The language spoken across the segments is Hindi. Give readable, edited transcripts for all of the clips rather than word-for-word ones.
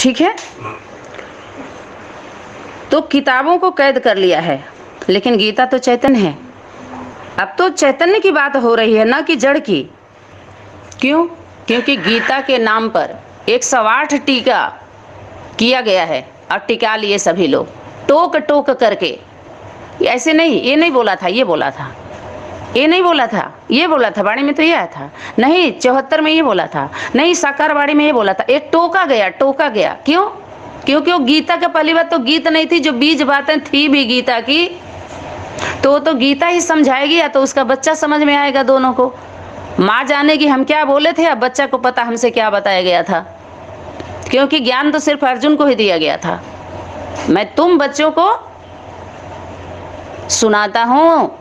ठीक है, तो किताबों को कैद कर लिया है, लेकिन गीता तो चैतन्य है। अब तो चैतन्य की बात हो रही है, ना कि जड़ की। क्यों? क्योंकि गीता के नाम पर 108 टीका किया गया है और टिका लिए सभी लोग टोक टोक करके। ऐसे नहीं, ये नहीं बोला था, ये बोला था, ये नहीं बोला था, ये बोला था, वाणी में तो ये आया था, नहीं 74 में ये बोला था, नहीं साकार वाणी में ये बोला था। एक टोका गया, टोका गया। क्यों? क्योंकि वो गीता का पहली बात तो गीत नहीं थी, जो बीज बातें थी भी गीता की तो गीता ही समझाएगी, या तो उसका बच्चा समझ में आएगा। दोनों को माँ जानेगी हम क्या बोले थे, अब बच्चा को पता हमसे क्या बताया गया था, क्योंकि ज्ञान तो सिर्फ अर्जुन को ही दिया गया था। मैं तुम बच्चों को सुनाता हूँ,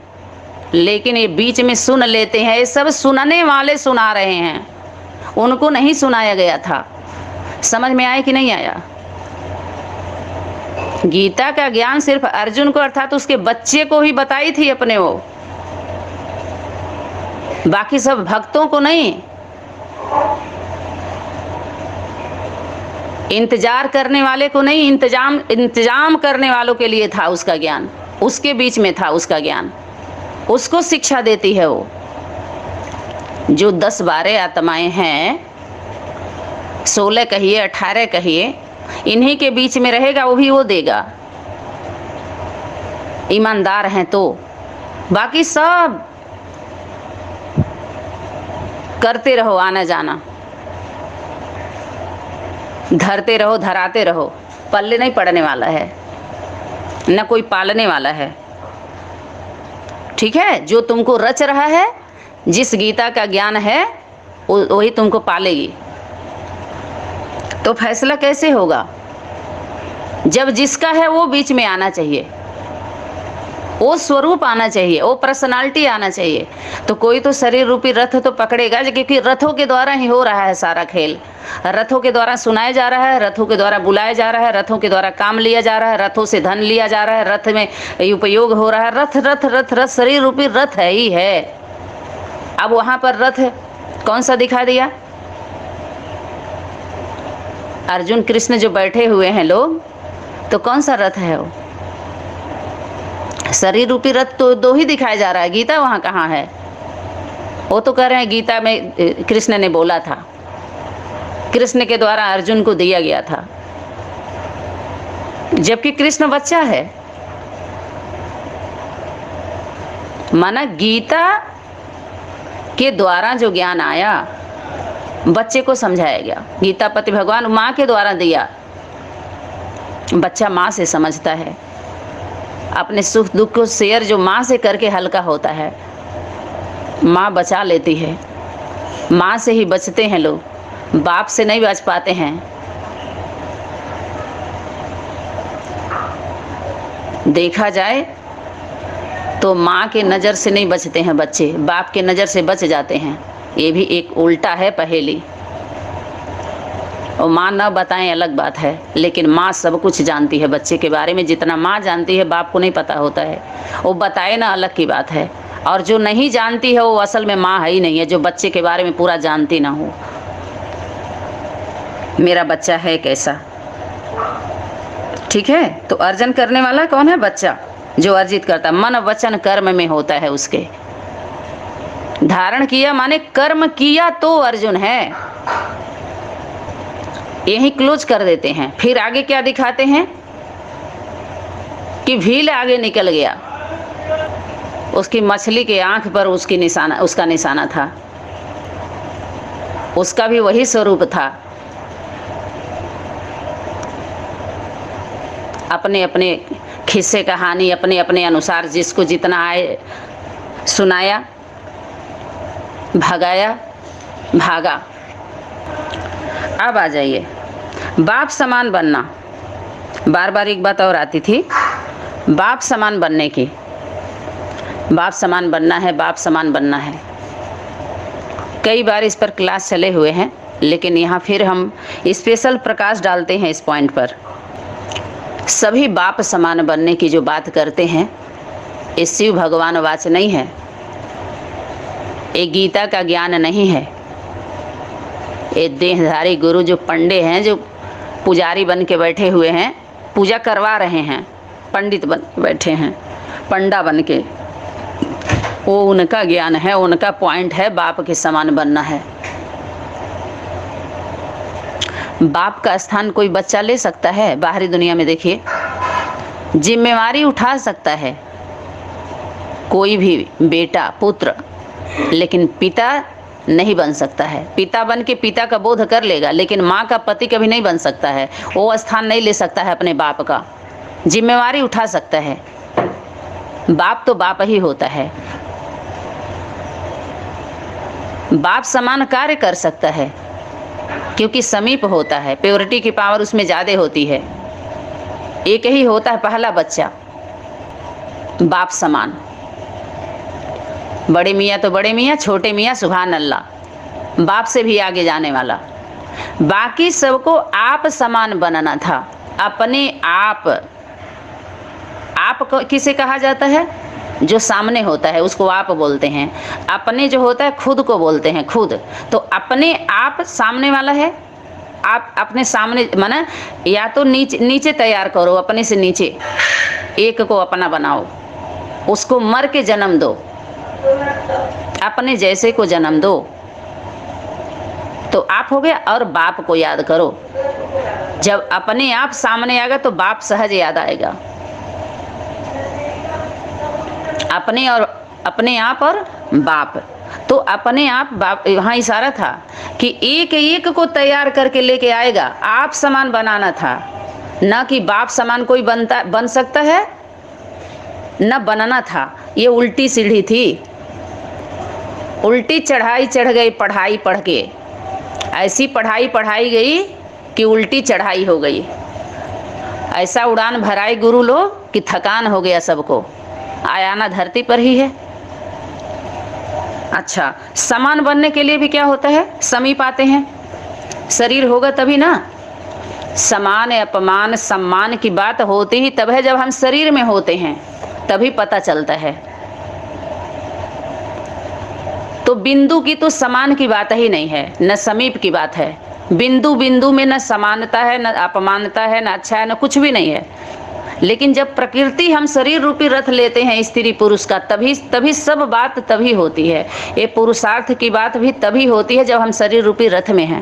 लेकिन ये बीच में सुन लेते हैं, ये सब सुनाने वाले सुना रहे हैं, उनको नहीं सुनाया गया था। समझ में आया कि नहीं आया? गीता का ज्ञान सिर्फ अर्जुन को अर्थात उसके बच्चे को ही बताई थी अपने, वो बाकी सब भक्तों को नहीं। इंतजार करने वाले को नहीं, इंतजाम करने वालों के लिए था उसका ज्ञान, उसके बीच में था उसका ज्ञान, उसको शिक्षा देती है वो। जो 10-12 आत्माएं हैं, 16 कहिए 18 कहिए, इन्हीं के बीच में रहेगा, वो भी वो देगा, ईमानदार हैं तो। बाकी सब करते रहो, आना जाना, धरते रहो, धराते रहो, पल्ले नहीं पड़ने वाला है, न कोई पालने वाला है। ठीक है? जो तुमको रच रहा है, जिस गीता का ज्ञान है, वही तुमको पालेगी। तो फैसला कैसे होगा? जब जिसका है वो बीच में आना चाहिए, वो स्वरूप आना चाहिए, वो पर्सनालिटी आना चाहिए। तो कोई तो शरीर रूपी रथ तो पकड़ेगा, क्योंकि रथों के द्वारा ही हो रहा है सारा खेल। रथों के द्वारा सुनाया जा रहा है, रथों के द्वारा बुलाया जा रहा है, रथों के द्वारा काम लिया जा रहा है, रथों से धन लिया जा रहा है, रथ में उपयोग हो रहा है। रथ रथ रथ रथ शरीर रूपी रथ है ही है। अब वहां पर रथ कौन सा दिखा दिया? अर्जुन कृष्ण जो बैठे हुए हैं लोग, तो कौन सा रथ है वो? शरीर रूपी रथ तो 2 ही दिखाया जा रहा है। गीता वहां कहाँ है? वो तो कह रहे हैं गीता में कृष्ण ने बोला था, कृष्ण के द्वारा अर्जुन को दिया गया था, जबकि कृष्ण बच्चा है। माना गीता के द्वारा जो ज्ञान आया, बच्चे को समझाया गया। गीता पति भगवान माँ के द्वारा दिया, बच्चा माँ से समझता है। अपने सुख दुख को शेयर जो माँ से करके हल्का होता है, माँ बचा लेती है। माँ से ही बचते हैं लोग, बाप से नहीं बच पाते हैं। देखा जाए तो माँ के नज़र से नहीं बचते हैं बच्चे, बाप के नज़र से बच जाते हैं। ये भी एक उल्टा है पहेली। और माँ न बताएं अलग बात है, लेकिन माँ सब कुछ जानती है बच्चे के बारे में। जितना माँ जानती है बाप को नहीं पता होता है। वो बताए ना अलग की बात है, और जो नहीं जानती है वो असल में माँ है ही नहीं है, जो बच्चे के बारे में पूरा जानती ना हो। मेरा बच्चा है कैसा? ठीक है? तो अर्जन करने वाला कौन है? बच्चा, जो अर्जित करता। मन वचन कर्म में होता है उसके। धारण किया माने कर्म किया तो अर्जुन है। यही क्लोज कर देते हैं। फिर आगे क्या दिखाते हैं कि भील आगे निकल गया, उसकी मछली के आंख पर उसका निशाना था। उसका भी वही स्वरूप था। अपने अपने खिस्से कहानी अपने अपने अनुसार जिसको जितना आए सुनाया, भगाया, भागा। अब आ जाइए बाप समान बनना। बार बार एक बात और आती थी, बाप समान बनने की। बाप समान बनना है, बाप समान बनना है। कई बार इस पर क्लास चले हुए हैं, लेकिन यहाँ फिर हम स्पेशल प्रकाश डालते हैं इस पॉइंट पर। सभी बाप समान बनने की जो बात करते हैं, ये शिव भगवान वाच नहीं है, ये गीता का ज्ञान नहीं है। ये देहधारी गुरु जो पंडे हैं, जो पुजारी बन के बैठे हुए हैं, पूजा करवा रहे हैं, पंडित बन के बैठे हैं, पंडा बन के। वो उनका ज्ञान है, उनका पॉइंट है, बाप के समान बनना है। बाप का स्थान कोई बच्चा ले सकता है? बाहरी दुनिया में देखिए, जिम्मेवारी उठा सकता है कोई भी बेटा पुत्र, लेकिन पिता नहीं बन सकता है। पिता बन के पिता का बोध कर लेगा, लेकिन माँ का पति कभी नहीं बन सकता है। वो स्थान नहीं ले सकता है अपने बाप का। जिम्मेवारी उठा सकता है, बाप तो बाप ही होता है। बाप समान कार्य कर सकता है क्योंकि समीप होता है, प्योरिटी की पावर उसमें ज़्यादा होती है। एक ही होता है पहला बच्चा बाप समान। बड़े मियाँ तो बड़े मियाँ, छोटे मियाँ सुभान अल्लाह, बाप से भी आगे जाने वाला। बाकी सबको आप समान बनना था, अपने आप। आप किसे कहा जाता है? जो सामने होता है उसको आप बोलते हैं। अपने जो होता है खुद को बोलते हैं, खुद। तो अपने आप सामने वाला है। आप अपने सामने माना, या तो नीचे तैयार करो, अपने से नीचे एक को अपना बनाओ, उसको मर के जन्म दो, अपने जैसे को जन्म दो, तो आप हो गया। और बाप को याद करो। जब अपने आप सामने आएगा तो बाप सहज याद आएगा। अपने आप और बाप। तो अपने आप बाप, वहाँ इशारा था कि एक एक को तैयार करके लेके आएगा। आप समान बनाना था, ना कि बाप समान कोई बन सकता है, न बनना था। ये उल्टी सीढ़ी थी, उल्टी चढ़ाई चढ़ गई पढ़ाई पढ़ के। ऐसी पढ़ाई पढ़ाई गई कि उल्टी चढ़ाई हो गई। ऐसा उड़ान भराए गुरु लोग कि थकान हो गया सबको। आयाना धरती पर ही है। अच्छा, समान बनने के लिए भी क्या होता है? समीप आते हैं। शरीर होगा तभी ना। समान अपमान सम्मान की बात होती ही तब है जब हम शरीर में होते हैं, तभी पता चलता है। तो बिंदु की तो समान की बात ही नहीं है, न समीप की बात है। बिंदु बिंदु में न समानता है, न अपमानता है, न अच्छा है, न कुछ भी नहीं है। लेकिन जब प्रकृति हम शरीर रूपी रथ लेते हैं स्त्री पुरुष का, तभी सब बात तभी होती है। ये पुरुषार्थ की बात भी तभी होती है जब हम शरीर रूपी रथ में हैं।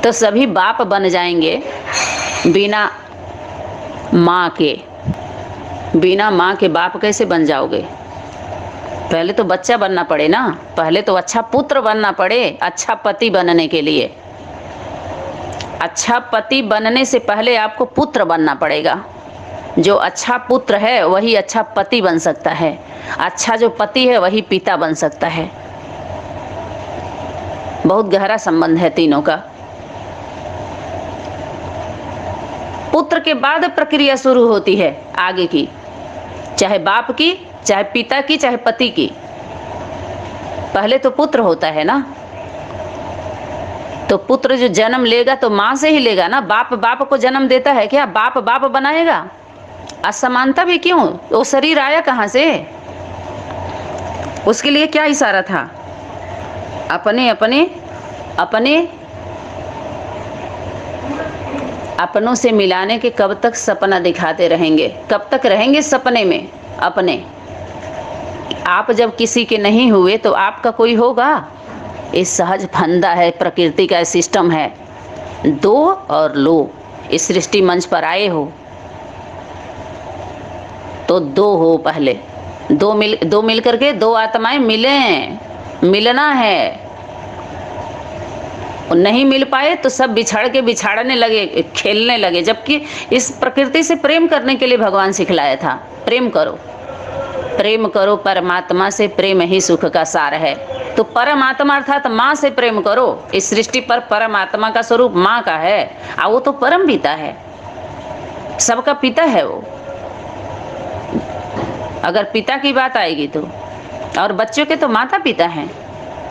तो सभी बाप बन जाएंगे बिना माँ के। बिना माँ के बाप कैसे बन जाओगे? पहले तो बच्चा बनना पड़े ना, पहले तो अच्छा पुत्र बनना पड़े, अच्छा पति बनने के लिए। अच्छा पति बनने से पहले आपको पुत्र बनना पड़ेगा। जो अच्छा पुत्र है वही अच्छा पति बन सकता है, अच्छा जो पति है वही पिता बन सकता है। बहुत गहरा संबंध है तीनों का। पुत्र के बाद प्रक्रिया शुरू होती है आगे की, चाहे बाप की, चाहे पिता की, चाहे पति की। पहले तो पुत्र होता है ना। तो पुत्र जो जन्म लेगा तो माँ से ही लेगा ना। बाप बाप को जन्म देता है क्या? बाप बाप बनाएगा? असमानता भी क्यों? वो शरीर आया कहाँ से? उसके लिए क्या इशारा था? अपने अपने अपने अपनों से मिलाने के कब तक सपना दिखाते रहेंगे? कब तक रहेंगे सपने में अपने? आप जब किसी के नहीं हुए तो आपका कोई होगा? ये सहज फंदा है, प्रकृति का सिस्टम है। दो और लो। इस सृष्टि मंच पर आए हो तो दो हो। पहले दो मिल करके दो आत्माएं मिलें, मिलना है। और नहीं मिल पाए तो सब बिछड़ के बिछाड़ने लगे, खेलने लगे। जबकि इस प्रकृति से प्रेम करने के लिए भगवान सिखलाया था। प्रेम करो, प्रेम करो परमात्मा से, प्रेम ही सुख का सार है। तो परमात्मा अर्थात माँ से प्रेम करो। इस सृष्टि पर परमात्मा का स्वरूप माँ का है, और वो तो परम पिता है, सबका पिता है वो। अगर पिता की बात आएगी तो, और बच्चों के तो माता पिता हैं।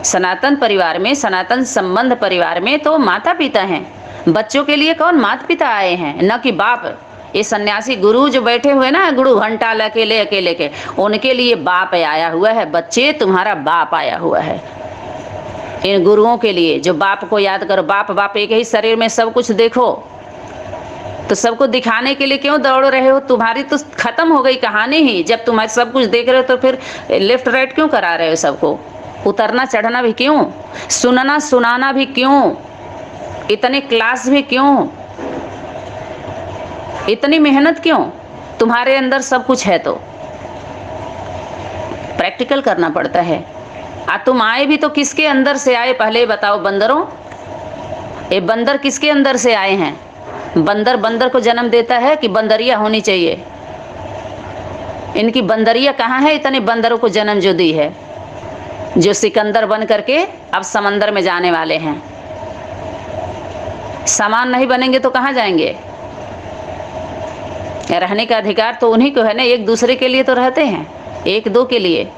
सनातन परिवार में, सनातन संबंध परिवार में तो माता पिता हैं। बच्चों के लिए कौन? माता पिता आए हैं, न कि बाप। ये सन्यासी गुरु जो बैठे हुए ना, गुरु घंटा अकेले अकेले के, उनके लिए बाप आया हुआ है। बच्चे, तुम्हारा बाप आया हुआ है। इन गुरुओं के लिए जो बाप को याद करो। बाप बाप एक ही शरीर में सब कुछ देखो। तो सबको दिखाने के लिए क्यों दौड़ रहे हो? तुम्हारी तो खत्म हो गई कहानी ही। जब तुम सब कुछ देख रहे हो तो फिर लेफ्ट राइट क्यों करा रहे हो सबको? उतरना चढ़ना भी क्यों? सुनना सुनाना भी क्यों? इतने क्लास भी क्यों? इतनी मेहनत क्यों? तुम्हारे अंदर सब कुछ है तो प्रैक्टिकल करना पड़ता है। तुम आए भी तो किसके अंदर से आए पहले बताओ बंदरों? ये बंदर किसके अंदर से आए हैं? बंदर बंदर को जन्म देता है कि बंदरिया होनी चाहिए? इनकी बंदरिया कहाँ है? इतने बंदरों को जन्म जो दी है, जो सिकंदर बन करके अब समंदर में जाने वाले हैं। समान नहीं बनेंगे तो कहाँ जाएंगे? रहने का अधिकार तो उन्हीं को है ना, एक दूसरे के लिए तो रहते हैं, एक दो के लिए।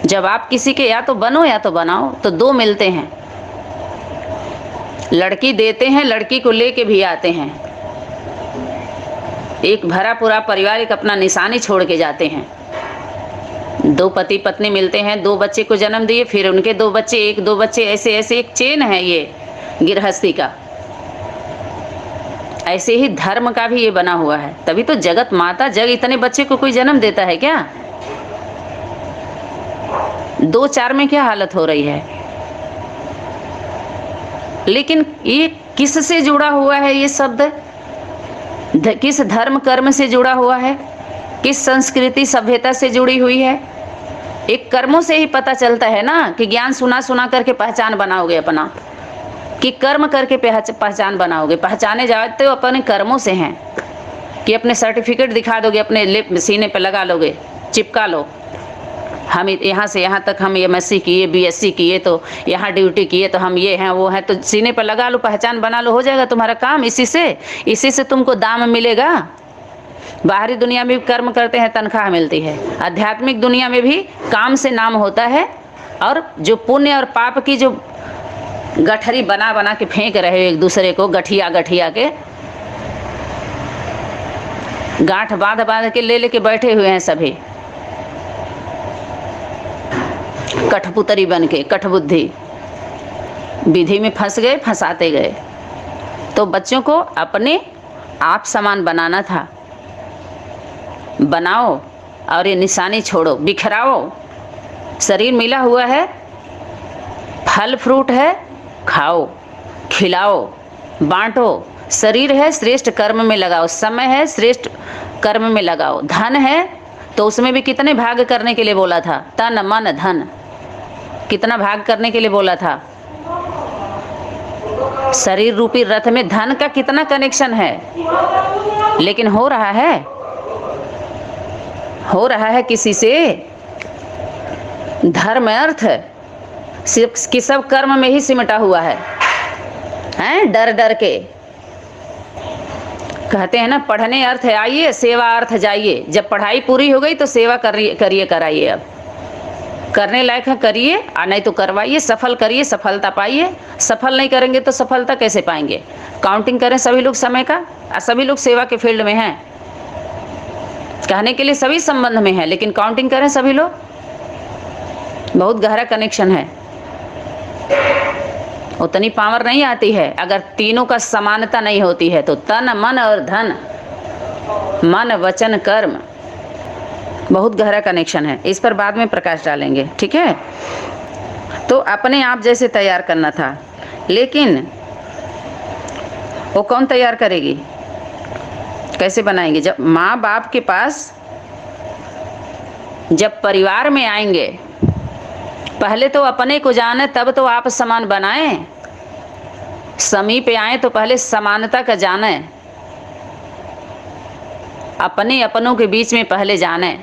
जब आप किसी के या तो बनो या तो बनाओ, तो दो मिलते हैं। लड़की देते हैं, लड़की को लेके भी आते हैं। एक भरा पूरा परिवार एक अपना निशानी छोड़ के जाते हैं। दो पति पत्नी मिलते हैं, दो बच्चे को जन्म दिए, फिर उनके दो बच्चे, एक दो बच्चे, ऐसे ऐसे एक चेन है ये गृहस्थी का। ऐसे ही धर्म का भी ये बना हुआ है। तभी तो जगत माता जग इतने बच्चे को कोई जन्म देता है क्या? दो चार में क्या हालत हो रही है? लेकिन ये किससे जुड़ा हुआ है? ये शब्द किस धर्म कर्म से जुड़ा हुआ है? किस संस्कृति सभ्यता से जुड़ी हुई है? एक कर्मों से ही पता चलता है ना कि ज्ञान सुना सुना करके पहचान बनाओगे अपना, कि कर्म करके पहचान बनाओगे। पहचाने जाते हो अपने कर्मों से हैं, कि अपने सर्टिफिकेट दिखा दोगे, अपने लिप सीने पे लगा लोगे, चिपका लो, हम यहाँ से यहाँ तक हम MSc किए, BSc किए, तो यहाँ ड्यूटी किए, तो हम ये हैं वो हैं, तो सीने पर लगा लो, पहचान बना लो, हो जाएगा तुम्हारा काम। इसी से तुमको दाम मिलेगा। बाहरी दुनिया में भी कर्म करते हैं, तनख्वाह मिलती है। आध्यात्मिक दुनिया में भी काम से नाम होता है। और जो पुण्य और पाप की जो गठरी बना बना के फेंक रहे हो एक दूसरे को, गठिया गठिया के गांठ बांध बांध के ले लेके बैठे हुए हैं सभी, कठपुतरी बन के, कठबुद्धि विधि में फंस गए, फंसाते गए। तो बच्चों को अपने आप समान बनाना था। बनाओ और ये निशानी छोड़ो, बिखराओ। शरीर मिला हुआ है, फल फ्रूट है, खाओ, खिलाओ, बांटो। शरीर है, श्रेष्ठ कर्म में लगाओ। समय है, श्रेष्ठ कर्म में लगाओ। धन है तो उसमें भी कितने भाग करने के लिए बोला था? तन मन धन, कितना भाग करने के लिए बोला था? शरीर रूपी रथ में धन का कितना कनेक्शन है? लेकिन हो रहा है? हो रहा है किसी से? धर्म अर्थ सिर्फ कि सब कर्म में ही सिमटा हुआ है, हैं? डर डर के कहते हैं ना, पढ़ने अर्थ आइए, सेवा अर्थ जाइए। जब पढ़ाई पूरी हो गई तो सेवा करिए कराइए। अब करने लायक है करिए, और नहीं तो करवाइए, सफल करिए, सफलता पाइए। सफल नहीं करेंगे तो सफलता कैसे पाएंगे? काउंटिंग करें सभी लोग समय का, और सभी लोग सेवा के फील्ड में हैं। कहने के लिए सभी संबंध में है, लेकिन काउंटिंग करें सभी लोग, बहुत गहरा कनेक्शन है। उतनी पावर नहीं आती है अगर तीनों का समानता नहीं होती है। तो तन मन और धन, मन वचन कर्म, बहुत गहरा कनेक्शन है। इस पर बाद में प्रकाश डालेंगे, ठीक है? तो अपने आप जैसे तैयार करना था, लेकिन वो कौन तैयार करेगी? कैसे बनाएंगे? जब माँ बाप के पास, जब परिवार में आएंगे, पहले तो अपने को जाने, तब तो आप समान बनाएं। समीप आए तो पहले समानता का जाने, अपने अपनों के बीच में पहले जाने,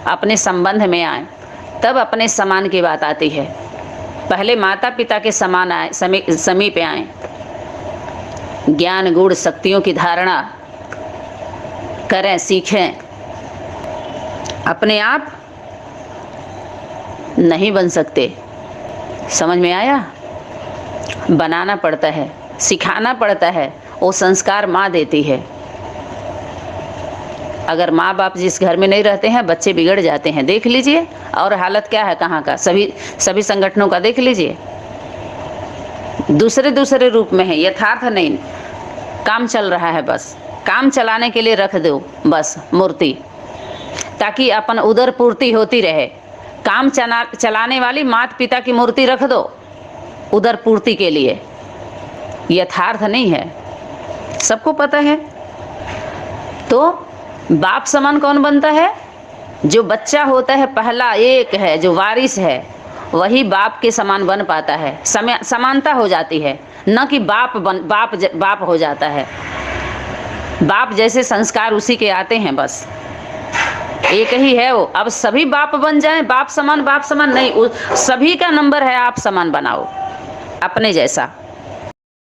अपने संबंध में आए, तब अपने समान की बात आती है। पहले माता पिता के समान आए, समीप आए, ज्ञान गुण शक्तियों की धारणा करें, सीखें। अपने आप नहीं बन सकते। समझ में आया? बनाना पड़ता है, सिखाना पड़ता है। वो संस्कार माँ देती है। अगर माँ बाप जिस घर में नहीं रहते हैं, बच्चे बिगड़ जाते हैं। देख लीजिए, और हालत क्या है कहाँ का, सभी संगठनों का देख लीजिए। दूसरे रूप में है, यथार्थ नहीं, काम चल रहा है बस। काम चलाने के लिए रख दो बस मूर्ति, ताकि अपन उदर पूर्ति होती रहे। काम चलाने वाली माता पिता की मूर्ति रख दो उदर पूर्ति के लिए, यथार्थ नहीं है, सबको पता है। तो बाप समान कौन बनता है? जो बच्चा होता है पहला एक है, जो वारिस है, वही बाप के समान बन पाता है। समानता हो जाती है, न कि बाप हो जाता है। बाप जैसे संस्कार उसी के आते हैं, बस एक ही है वो। अब सभी बाप बन जाएं, बाप समान नहीं, सभी का नंबर है आप समान बनाओ अपने जैसा।